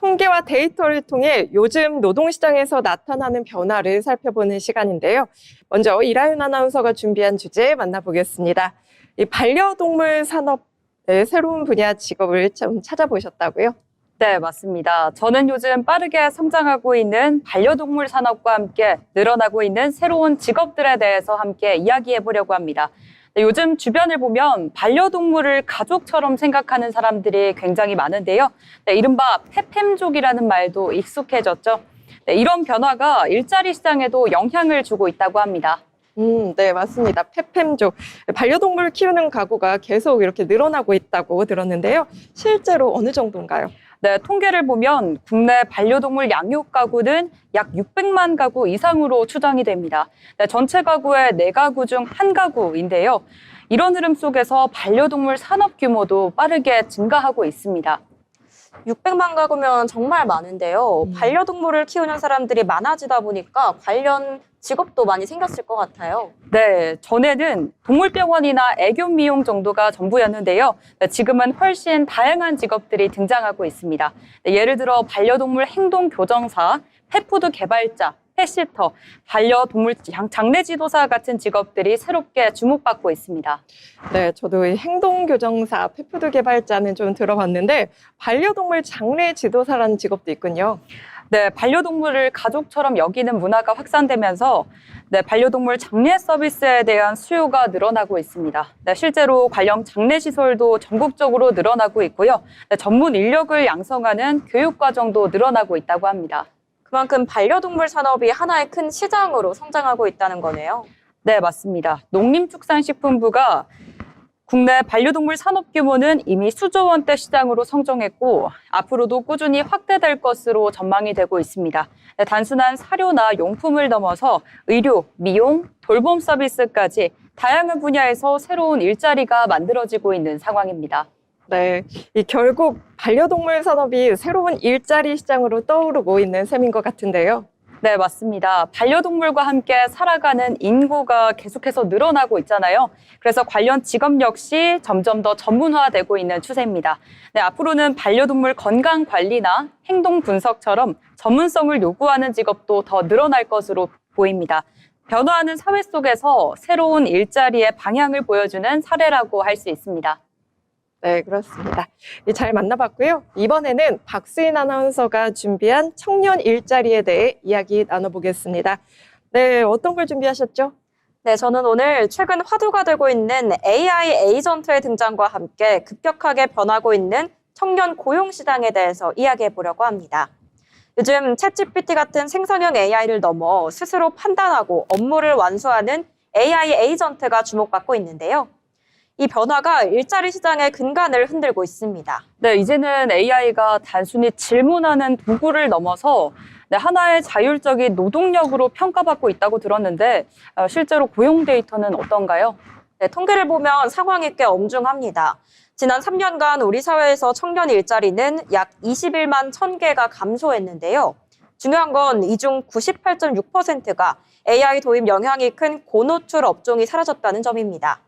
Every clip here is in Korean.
통계와 데이터를 통해 요즘 노동시장에서 나타나는 변화를 살펴보는 시간인데요. 먼저 이라윤 아나운서가 준비한 주제 만나보겠습니다. 이 반려동물 산업의 새로운 분야 직업을 좀 찾아보셨다고요? 네, 맞습니다. 저는 요즘 빠르게 성장하고 있는 반려동물 산업과 함께 늘어나고 있는 새로운 직업들에 대해서 함께 이야기해 보려고 합니다. 네, 요즘 주변을 보면 반려동물을 가족처럼 생각하는 사람들이 굉장히 많은데요. 네, 이른바 페팸족이라는 말도 익숙해졌죠. 네, 이런 변화가 일자리 시장에도 영향을 주고 있다고 합니다. 네, 맞습니다. 페팸족. 반려동물 키우는 가구가 계속 이렇게 늘어나고 있다고 들었는데요. 실제로 어느 정도인가요? 네, 통계를 보면 국내 반려동물 양육 가구는 약 600만 가구 이상으로 추정이 됩니다. 네, 전체 가구의 4가구 중 1가구인데요. 이런 흐름 속에서 반려동물 산업 규모도 빠르게 증가하고 있습니다. 600만 가구면 정말 많은데요. 반려동물을 키우는 사람들이 많아지다 보니까 관련 직업도 많이 생겼을 것 같아요. 네, 전에는 동물병원이나 애교 미용 정도가 전부였는데요. 네, 지금은 훨씬 다양한 직업들이 등장하고 있습니다. 네, 예를 들어 반려동물 행동 교정사, 펫푸드 개발자, 펫시터, 반려동물 장례 지도사 같은 직업들이 새롭게 주목받고 있습니다. 네, 저도 이 행동교정사, 펫푸드 개발자는 좀 들어봤는데 반려동물 장례 지도사라는 직업도 있군요. 네, 반려동물을 가족처럼 여기는 문화가 확산되면서 네, 반려동물 장례 서비스에 대한 수요가 늘어나고 있습니다. 네, 실제로 관련 장례 시설도 전국적으로 늘어나고 있고요. 네, 전문 인력을 양성하는 교육 과정도 늘어나고 있다고 합니다. 그만큼 반려동물 산업이 하나의 큰 시장으로 성장하고 있다는 거네요. 네, 맞습니다. 농림축산식품부가 국내 반려동물 산업 규모는 이미 수조 원대 시장으로 성장했고 앞으로도 꾸준히 확대될 것으로 전망이 되고 있습니다. 네, 단순한 사료나 용품을 넘어서 의료, 미용, 돌봄 서비스까지 다양한 분야에서 새로운 일자리가 만들어지고 있는 상황입니다. 네, 결국 반려동물 산업이 새로운 일자리 시장으로 떠오르고 있는 셈인 것 같은데요. 네, 맞습니다. 반려동물과 함께 살아가는 인구가 계속해서 늘어나고 있잖아요. 그래서 관련 직업 역시 점점 더 전문화되고 있는 추세입니다. 네, 앞으로는 반려동물 건강 관리나 행동 분석처럼 전문성을 요구하는 직업도 더 늘어날 것으로 보입니다. 변화하는 사회 속에서 새로운 일자리의 방향을 보여주는 사례라고 할 수 있습니다. 네, 그렇습니다. 잘 만나봤고요. 이번에는 박수인 아나운서가 준비한 청년 일자리에 대해 이야기 나눠보겠습니다. 네, 어떤 걸 준비하셨죠? 네, 저는 오늘 최근 화두가 되고 있는 AI 에이전트의 등장과 함께 급격하게 변하고 있는 청년 고용 시장에 대해서 이야기해 보려고 합니다. 요즘 챗GPT 같은 생성형 AI를 넘어 스스로 판단하고 업무를 완수하는 AI 에이전트가 주목받고 있는데요. 이 변화가 일자리 시장의 근간을 흔들고 있습니다. 네, 이제는 AI가 단순히 질문하는 도구를 넘어서 네, 하나의 자율적인 노동력으로 평가받고 있다고 들었는데 실제로 고용 데이터는 어떤가요? 네, 통계를 보면 상황이 꽤 엄중합니다. 지난 3년간 우리 사회에서 청년 일자리는 약 21만 1000개가 감소했는데요. 중요한 건 이 중 98.6%가 AI 도입 영향이 큰 고노출 업종이 사라졌다는 점입니다.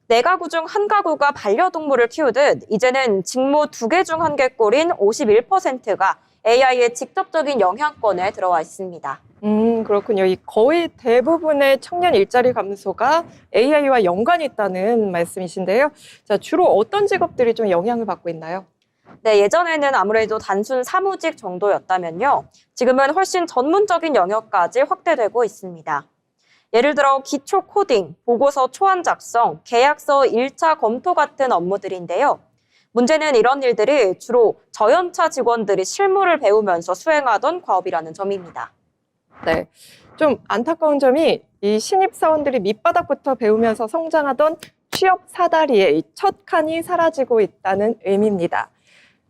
4가구 중 1가구가 반려동물을 키우듯 이제는 직무 2개 중 1개꼴인 51%가 AI의 직접적인 영향권에 들어와 있습니다. 그렇군요. 거의 대부분의 청년 일자리 감소가 AI와 연관이 있다는 말씀이신데요. 자, 주로 어떤 직업들이 좀 영향을 받고 있나요? 네, 예전에는 아무래도 단순 사무직 정도였다면요. 지금은 훨씬 전문적인 영역까지 확대되고 있습니다. 예를 들어 기초 코딩, 보고서 초안 작성, 계약서 1차 검토 같은 업무들인데요. 문제는 이런 일들이 주로 저연차 직원들이 실무를 배우면서 수행하던 과업이라는 점입니다. 네, 좀 안타까운 점이 이 신입사원들이 밑바닥부터 배우면서 성장하던 취업 사다리의 첫 칸이 사라지고 있다는 의미입니다.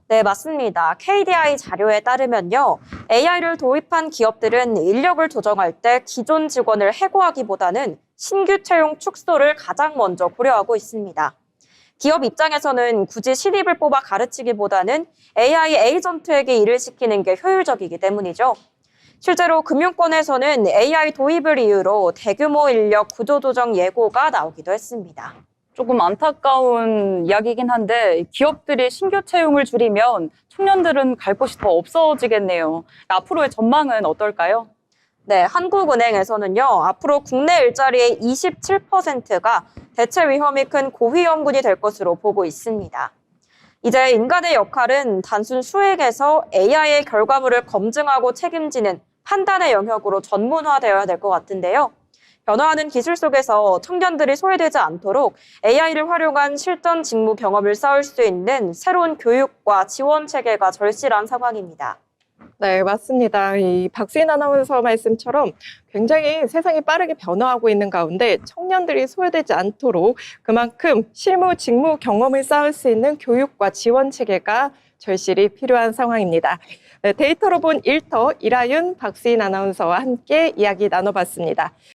네, 맞습니다. KDI 자료에 따르면요. AI를 도입한 기업들은 인력을 조정할 때 기존 직원을 해고하기보다는 신규 채용 축소를 가장 먼저 고려하고 있습니다. 기업 입장에서는 굳이 신입을 뽑아 가르치기보다는 AI 에이전트에게 일을 시키는 게 효율적이기 때문이죠. 실제로 금융권에서는 AI 도입을 이유로 대규모 인력 구조조정 예고가 나오기도 했습니다. 조금 안타까운 이야기이긴 한데 기업들이 신규 채용을 줄이면 청년들은 갈 곳이 더 없어지겠네요. 앞으로의 전망은 어떨까요? 네, 한국은행에서는요, 앞으로 국내 일자리의 27%가 대체 위험이 큰 고위험군이 될 것으로 보고 있습니다. 이제 인간의 역할은 단순 수액에서 AI의 결과물을 검증하고 책임지는 판단의 영역으로 전문화되어야 될 것 같은데요. 변화하는 기술 속에서 청년들이 소외되지 않도록 AI를 활용한 실전 직무 경험을 쌓을 수 있는 새로운 교육과 지원 체계가 절실한 상황입니다. 네, 맞습니다. 이 박수인 아나운서 말씀처럼 굉장히 세상이 빠르게 변화하고 있는 가운데 청년들이 소외되지 않도록 그만큼 실무 직무 경험을 쌓을 수 있는 교육과 지원 체계가 절실히 필요한 상황입니다. 네, 데이터로 본 일터 이라윤 박수인 아나운서와 함께 이야기 나눠봤습니다.